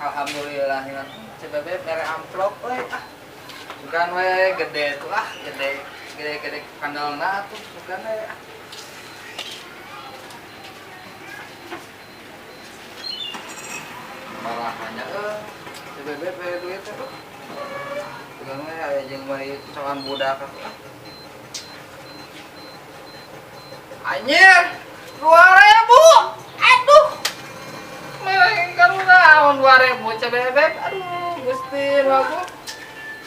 Alhamdulillah ya. CBB mere amplop we ah. Bukan we gede tuh ah, gede kandalna tuh bukan we ah. Malah hanya CBB we duit tuh. Bukan we aya jeung bae coan budak atuh ah. Anjir, 2.000. Aduh. Mereka naon 2.000 CBB. Aduh, Gusti aku.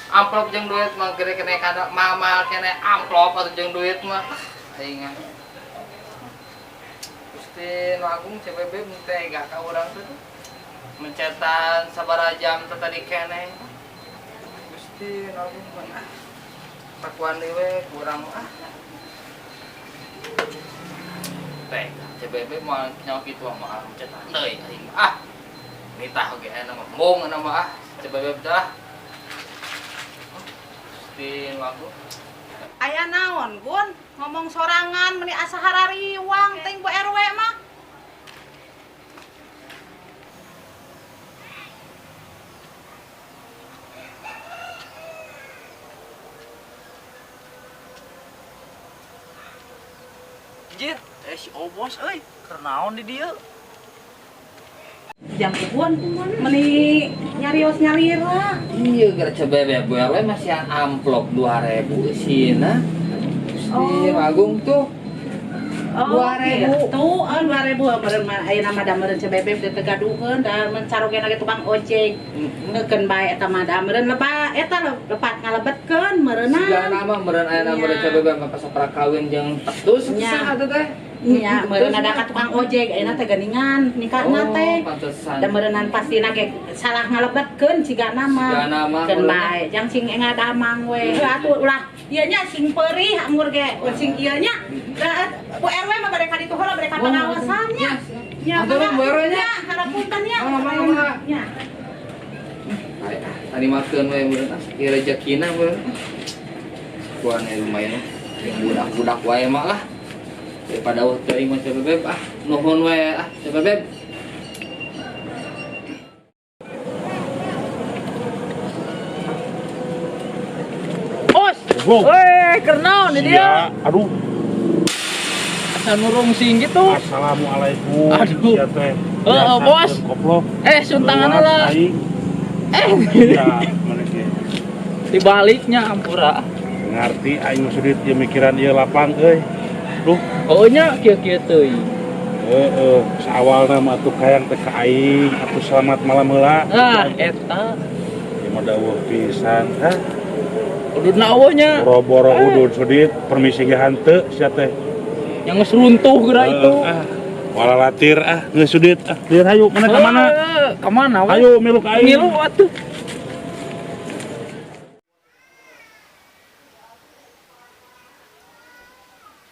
Amplop jeung duit mah gede kene kada mama kene amplop atuh jeung duit mah. Aing. Gusti Agung CBB tega ka urang teh. Mencetan sabaraha jam teh tadi kene. Gusti Agung mah. Pakuan deui we kurang ah. Teh CBB mah nyawa kitu mah cetak deui aing ah nitah oge aya mah mung mah ah CBB dah di lagu aya naon Gun ngomong sorangan meni asa harariwang teuing Bu RW mah Jit, si Obos euy, keur naon di dieu? yang Gun meni nyarios-nyarira iya gara CBB Bu RW masih amplop 2.000 sina si Agung tuh 2.000 tuh 2.000 meureun mah ayeuna mah da meureun CBB teu tegaduheun da mencarogena ge tukang ojek ngeukeun bae eta mah da meureun lepa eta lepat ngalebetkeun meureunna sigana mah meureun aya meureun CBB mah pas prakawin jeung tektus saha teh teh nya meureun ada ka tukang ojek ayeuna teh geuningan nikahna teh pantesan da meureunan pastina ge salah ngalebetkeun cigana mah keun bae jang sing ngadamang we atuh ulah ieu nya sing peurih amur ge sing ieu nya Bu RW mah bade ka ditu heula bade ka pengawasan nya nya atuh Bu RW nya harapunten nya nya tadi makeun we meureun ieu rezekina meureun kuana lumayan budak-budak wae mah lah daripada teuing mah CBB ah nuhun we ah CBB Bos, weh, keur naon di dieu? Aduh, Asa nurung sing gitu. assalamualaikum. Aduh. Sia teh. Bos. Koplo. Suntangan lah. Ya, mana ge. Dibaliknya ampura. Ngarti aing mah sudit ieu mikiran ieu lapang euy. Duh, Oh nya kieu-kieu teuing. saawalna mah atuh kayang teh ka aing, atuh selamat malam heula. Eta. Ieu mah dawuh pisan. Hah, Ududna eueuhnya. boro-boro udud sudit, permisi ge hanteu sia teh. Yang geus runtuh geura itu. Wala latir geus sudit lieur hayu mana ka mana? Ka mana we? Hayu milu ka aing. Milu atuh.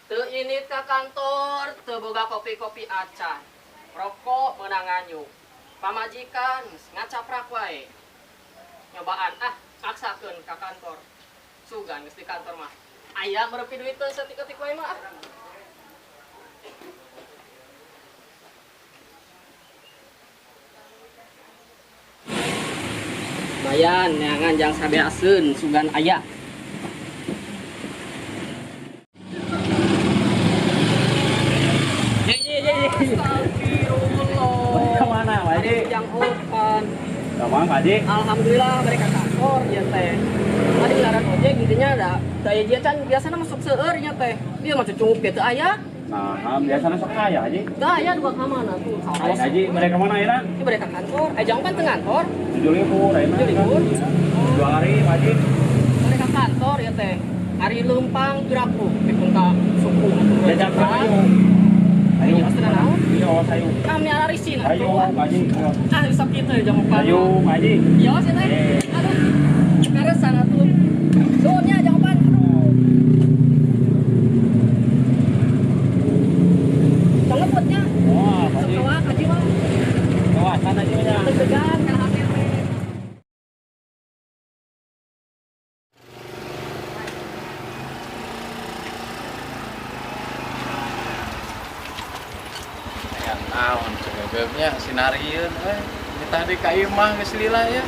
Teu init ka kantor, teu boga kopi-kopi acan. Rokok meunang nganyuk. Pamajikan ngacaprak wae. Nyobaan maksakeun ka kantor. Sugan geus di kantor mah. Aya mereupi duit teu satik-satik wae mah. Bayan neangan jang sabeaseun sugan aya. Ka mana Pak Haji? Yang opan. Gampang Pak Haji. Alhamdulillah mereka kantor ya teh. Tadi ngaran ojek intinya ada. Daya dia can biasanya masuk seueur nya teh. Dia mah cukup teu aya. Nah, biasanya sok aya Haji. Teu aya dua ka mana tuh. Aing Haji mereka mana ya? Ini mereka kantor. Jangan kan teu kantor. 7.000 ayeuna. 7.000. 2 hari Pak Haji. Mereka kantor ya teh. Hari lempang piraku pikeun ka suku. Jajak ka ayo. Ayo Pasti naon? Iya, ayo. Kami arisin Ayo, Pak Haji. Sok kitu jangan lupa. Ayo, Pak Haji. Iya sih teh. Aduh. Karesan atuh. Soalnya jangan lupa. Jangan buatnya. Wah, Pak Haji. Kawak aja mah. Kawasan aja ya. Tegan ka HP. naon CBB nya sinarieun we tadi ka imah geus lila ya.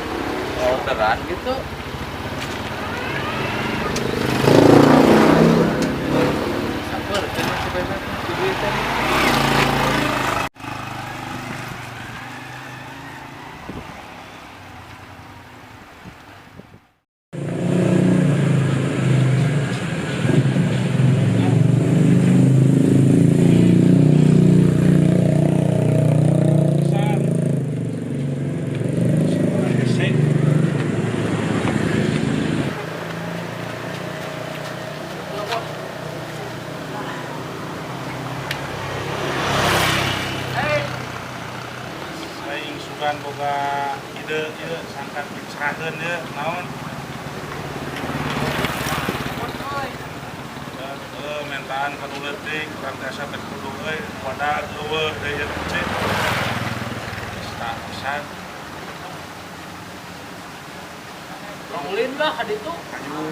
Orderan gitu. Sabar cenah si Bebek di duit tadi. Saing sugan boga ide ieu sangkan pisaheun ye naon. Mentaan kanu leutik urang teh asa teh kudu euy wadah eueuh deui ieu cek. Sta pisan Rongulin lah hadi itu. aju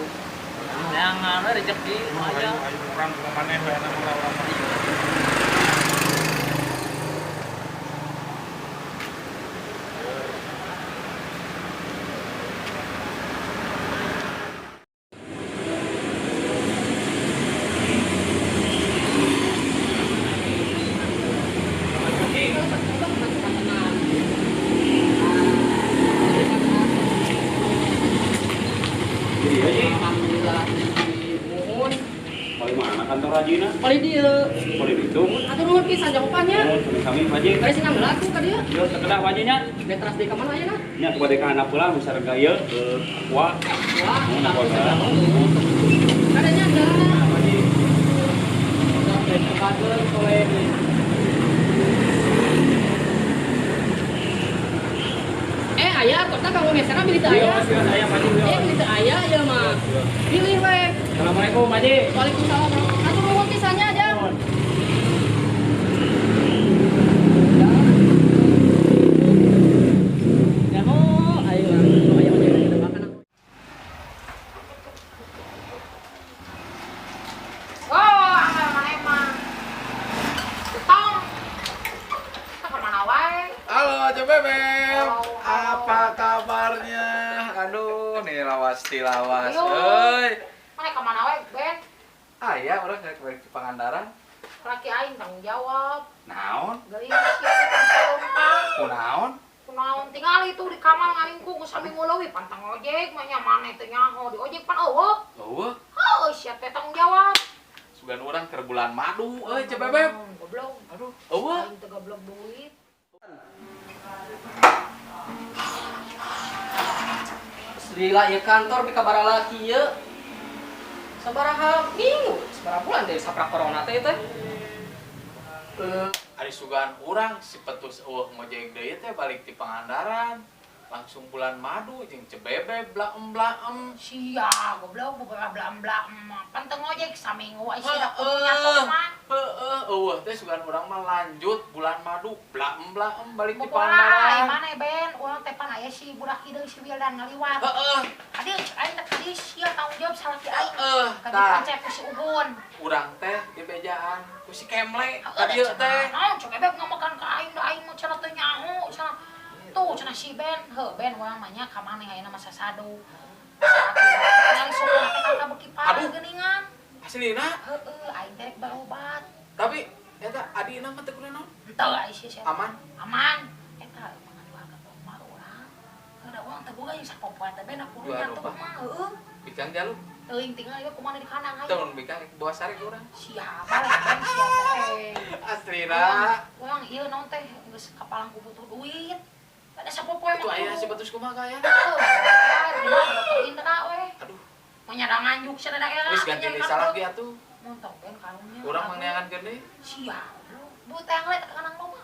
Jangan rezeki aja. ayo urang ka maneh we anu urang mah. Alhamdulillah mohon Paling mana kantor Hajina? paling dia Paling itu. atur nuhun pisan jawabannya. Kami Haji. Kali sing ngambil aku ka dia. Yo sekedah Hajinya. Betras di ka mana ayeuna? Nya kepada ka anak pula besar gaya ke aqua. Wah, Mun aqua. kadanya ada. Sampai terkader oleh ayah, kok tak kamu misalkan pilih teh ayah? Saya Haji. Pilih teh ayah ya mah. Pilih we. Assalamualaikum Haji. Waalaikumsalam. Atur nuhun pisannya aja. Ya ho, ayo ayo kita makan. Oh, mana emang. Tong. Kita kemana wae? Halo, Aja Bebek. Apa kabarnya? Aduh, nih lawas ti lawas. Ayo. Euy. Mana kemana wae, Ben? Aya urang rek balik ke Pangandaran. Laki aing tanggung jawab. Naon? Geulis sieu teh tanggung. Kunaon? Kunaon tinggal itu di kamar ngaringku ku sami muleuwi pantang ojek mah nya maneh teh nyaho di ojek pan eueuh. Eueuh, Heuh, sia teh tanggung jawab. sugan urang keur bulan madu. Euy, Cek Bebek. Goblok. Aduh, eueuh. Aing teh goblok duit. Lila ya kantor di kabar laki ya. Sabaraha minggu, sabaraha bulan deh saprak corona teh teh. Ari sugan urang si petus eueuh ngojek deui teh balik ti Pangandaran. Langsung bulan madu jeung Cebebe blaem-blaem. Sia goblok bla-bla-bla. Pantang ojek saminggu wae sia punya tong mah. Heeh, eueuh teh sugan urang mah lanjut bulan madu blaem-blaem balik ti Bobola Pangandaran. mana Ben? Urang teh pan aya si budak ieu si Wildan ngaliwat. Heeh, Aduh, aing teh tadi sia tanggung jawab salaki aing. heeh. Ka Tah, dipancet ku si Ubun. urang teh dibejaan ku si Kemle ka Ada dieu cenah. teh. Naon cok bebek ngamakan ka aing da aing mah cenah teu nyaho cenah. Tuh cenah si Ben, heuh Ben urang mah nya ka maneh ayeuna mah sasadu. Langsung teh ka beuki parah Aduh. geuningan. Aslina, Heueuh, aing teh berobat. tapi eta adina mah teh kunaon? Teu ai si sia. Aman. Aman. Eta mah keluarga rumah urang. Heuh urang teh boga yang sapopoe teh Ben aku Jual tuh rumah. mah heueuh. Bikang jaluk. Teuing tinggal ieu kumaha di kanang aja. Tahun bikang bawa sare ke urang. Siapa lah Ben siapa teh. Aslina. Urang ieu naon teh geus kapalangku butuh duit. Ada sapopoe Itu aya si batus kumaha ka aya? Aduh, Menyadang anjuk cenah daerah. geus ganti deui salagi atuh. Montok Ben karunya. Urang mangneangankeun deui. Sia. Bu teh nglet ka kanang loma.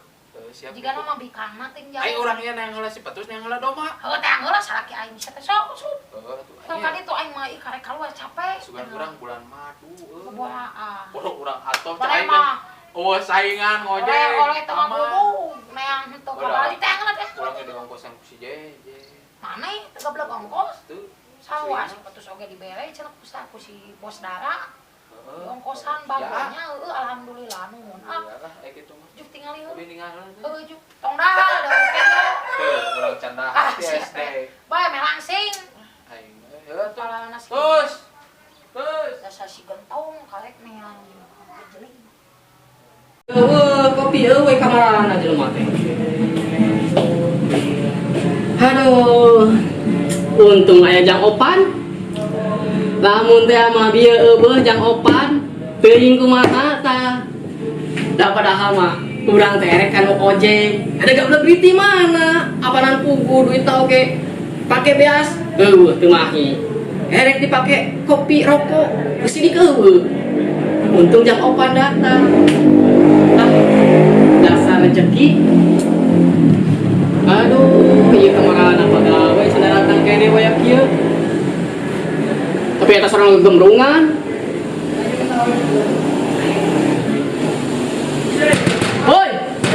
Siap. Jika nama bikangna ting jauh. Ai urang ieu neang heula si batus neang heula doma. Heuh teh heula salaki aing sia teh sok sok. Heuh atuh Teu aya. kan itu aing mah karek kaluar capek. Sugan urang bulan madu. Kumaha. Bodoh urang atoh Mana cai mah? oh saingan ngojek. Oleh teu Aman. ngabubu. Neang henteu kabali teh nglet teh. Urang ge ongkosan ku si Jeje. Maneh teu goblok ongkos. Tuh. Sawas patus oge dibere cenah ku si bos dara. Heeh. Ongkosan bagonya heueuh alhamdulillah nuhun. Ah, Iyalah, aya kitu mah. juk tinggal ieu. Tapi ninggal. Heueuh juk. Tong dah da oke jo. Tuh. urang canda Ah, hati sia SD. teh. Bae me langsing. Aing ya tuh. Kalau nasi Tus. Tus. dasar si gentong karek meang jeling. Kopi eueuh kamarana jelema teh. Aduh. Untung aya jang opan. Lamun teh mah bieu eueuh jang opan, teuing kumaha tah. Da padahal mah urang teh rek kanu ojek. Ada gablek duit di mana? Apanan pugu duit tau ge pake beas. Eueuh teu mahi. Rek dipake kopi rokok, geus di eueuh. Untung jang opan datang. Ah, dasar rezeki. Aduh, ieu kamarana pagawe cenah datang kene we kieu. Tapi eta sorang gemrungan. Oi,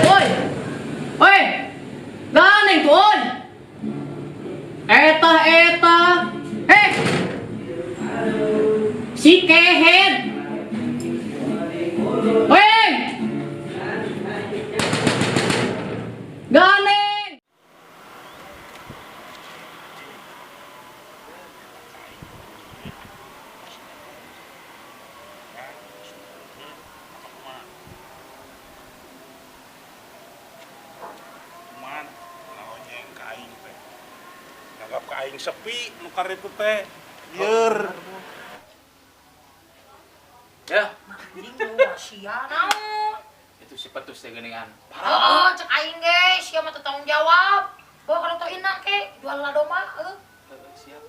oi. Oi. Ganeng tuh, oi. Eta. Heh. Si kehet. Oi. Ganeng. Cuman ngonyeng ka aing teh. Nganggap ka aing sepi nu karitu teh. Lieur. Ya, Jadi sia naon. itu si petus teh geuningan. Heeh, cek aing ge, sia mah teu tanggung jawab. Bawa ka dokter Ina ke, jual lado mah, Siap.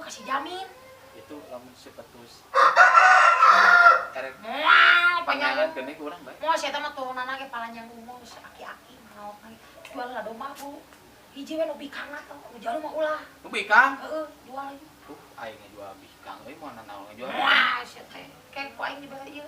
kasih jamin. Itu lamun si petus. Karek Moal, panjang. geuning urang bae. Moal sia teh mah turunanna ge palanjang umur, aki-aki naon we. Jual lado mah, Bu. Hiji we nu bikangna teh, nu jauh mah ulah. Nu bikang. Heeh, jual aja. Aing ngejual bikang euy mana naon ngejual. Moal sia teh. Kayak ku aing dibere ieu.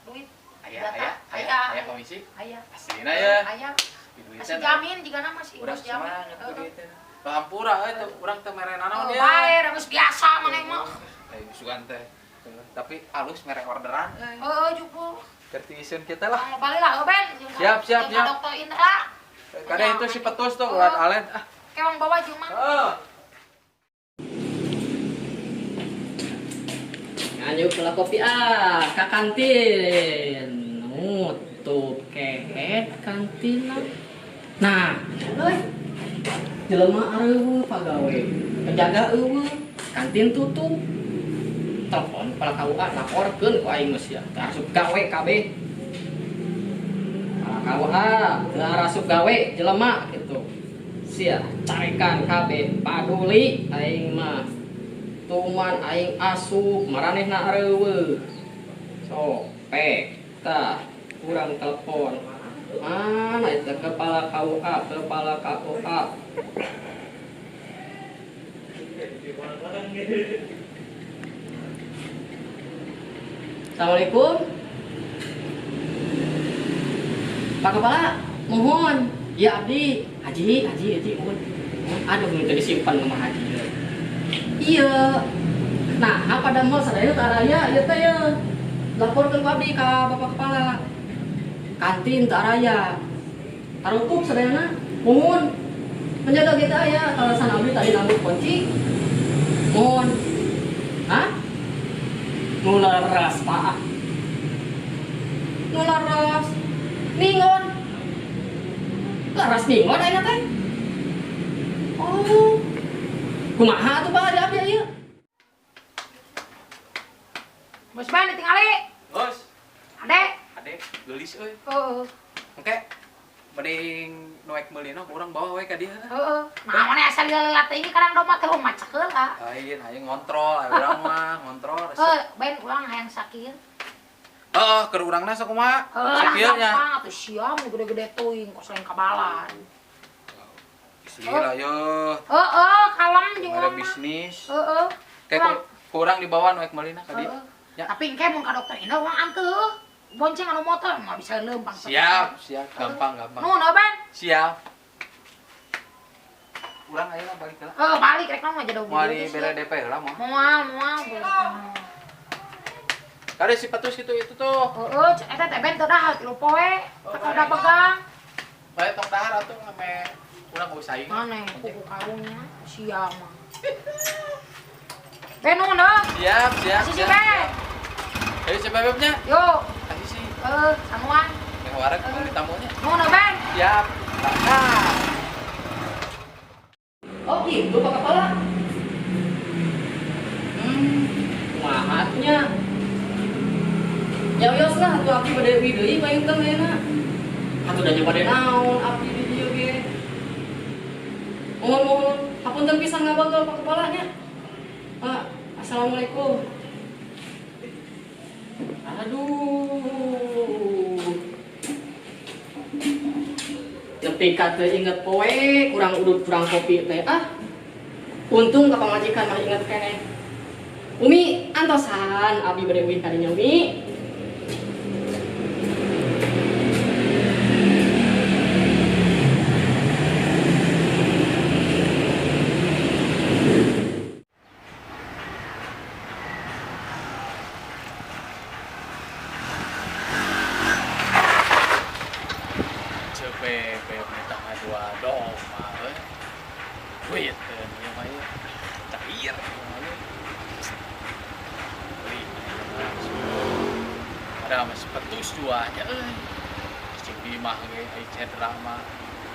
Duit. Aya komisi. Aya. Aslina ya. Aya. Duitnya Kasih jamin jika nama masih urang bos jamin. semangat duitnya. Hampura euy teu urang teu mere naon Oh, ya. bae, geus biasa maneh mah. Sugan teh. Tapi alus mere orderan euy. Heeh, jupul. Kertiseun kita lah. Mau balik lah, Ben. Siap. Dokter Indra. Kada itu si petus tuh ulat alet. Kewang bawa jeung mah. Oh. Nganyuk lah kopi ka kantin. Nutup kehet kantin. Nah, euy. Jelema areueuh pagawe. Penjaga eueuh, kantin tutup. Telepon kepala KUA laporkeun ku aing geus ya. Teu asup gawe kabeh. Kepala KUA teu asup gawe jelema kitu. Sia carekan kabeh paduli aing mah. Tuman aing asup maranehna areueuh. Sok pek tah urang telepon. Mana itu kepala KUA. Assalamualaikum. Pak Kepala, mohon. Ya abdi, Haji, mohon. Aduh, minta disimpan sama Haji. Iya. Nah, apa damel sadaya teh araya ieu teh ya. Laporkeun ku abdi ka Bapak Kepala. Kantin teh araya. Tarutup sadayana. Mohon. Penjaga kita aya kalasan abdi tadi nanggung kunci. Mohon. Hah? Nularas Pak. Nularas. Ningon. Laras ningon ayeuna teh. Oh. Kumaha tuh Pak ada abdi ieu? Bos Ben ditingali. Bos, Adek. adek geulis euy. Heeh. Engke mending noek meulina urang bawa we ka dieu. Heeh. Nah, mana asal lila teh ini kadang doma teh macak heula. Aing ngontrol, urang mah ngontrol. Ben urang hayang sakir. Heeh, keur urangna sakumaha? Sakieulnya. Gampang atuh siam gede-gede teuing kos lain kabalan. Sila yo. Heeh, kalem jeung Ada urang mah. bisnis. Heeh. Kayak kurang dibawa noek meulina ka dieu. Ya. Tapi engke mun ka dokter Indah urang anteuh. Bonceng anu motor mah bisa leumpang. Siap, gampang. Nuhun Ben. Siap. Urang ayeuna balik heula. Balik rek mah jadi Moal di bere DP heula mah. Moal. Kade si petus itu tuh. Heeh, eta teh Ben teu dah 3 poe. Teu da pegang. Bae tong dahar atuh ame Kurang mau saing. Mana kuku kalungnya siang mah. Ben mana? Siap, siap. Kasih si Ben. Ayo si bebeknya. Yuk. Kasih si. Samuan. Yang warek mau ditamunya. Mana Ben? Siap. Nah. Oh gitu Pak Kepala. Kumahatnya. Ya yos lah tuh abdi pada deui paling teu enak. Atuh da pada naon abdi di dieu ge. Mohon hapunten pisan ngabagal Pak Kepalanya. Pak, assalamualaikum. Aduh. Nepi ka teu inget poe, kurang udut kurang kopi teh. Untung ka pamajikan mah inget keneh. Umi, antosan abdi bade uih ka dinya Umi. Bebek minta dua dong, mah. Duit dia mah cair. Beli. Ada mas petus juanya cing di mah ge ai cedera mah.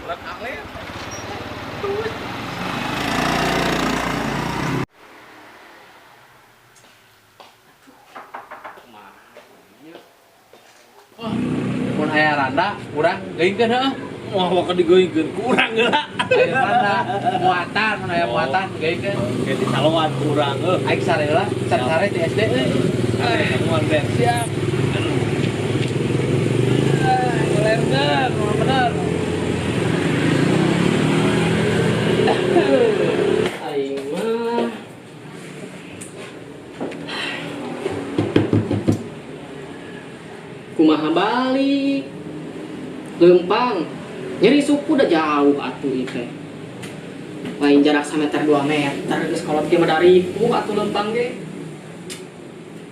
Ulah alet. Duit. Mun aya randa urang geuingkeun heuh. Wah, waktu digoyingkeun kurang geura. Aya randa muatan, mun aya muatan geuingkeun. Kayak di salongan kurang Aing sareula, sare di SD euy. Samuan Ben. Siap. Ngelerkeun, bener. Aing mah kumaha balik lempang nyeri suku udah jauh atuh itu lain jarak 1 meter 2 meter geus kolot ge madariku atuh lempang ge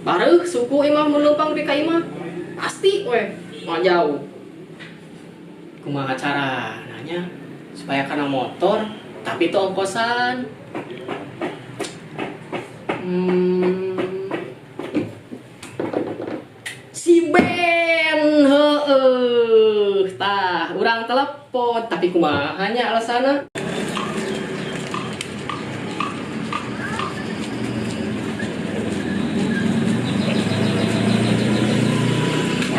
bareuh suku imah mun lempang di ka imah pasti we mah jauh kumaha cara nanya supaya kana motor tapi itu ongkosan si Ben heueuh tah urang telepon tapi kumaha hanya alasana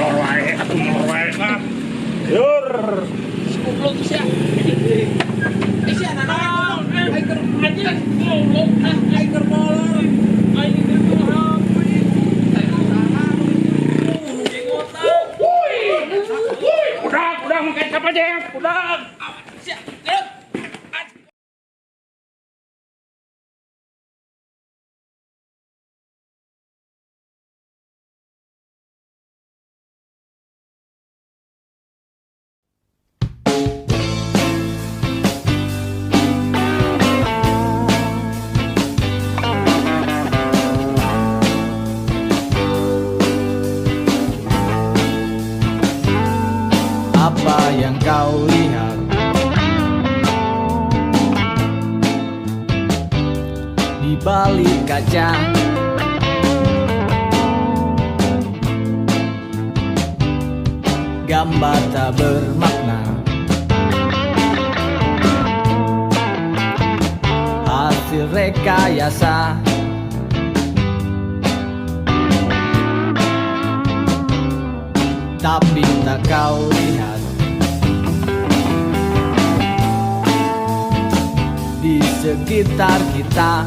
Molor wae atuh molor wae mah. Yur. Goblok sia. Isi anak aing keur anjing goblok aing keur molor. Aing keur molor. Udah makan siapa aja? Udah. Apa yang kau lihat di balik kaca? Gambar tak bermakna, hasil rekayasa. Tapi tak kau lihat di sekitar kita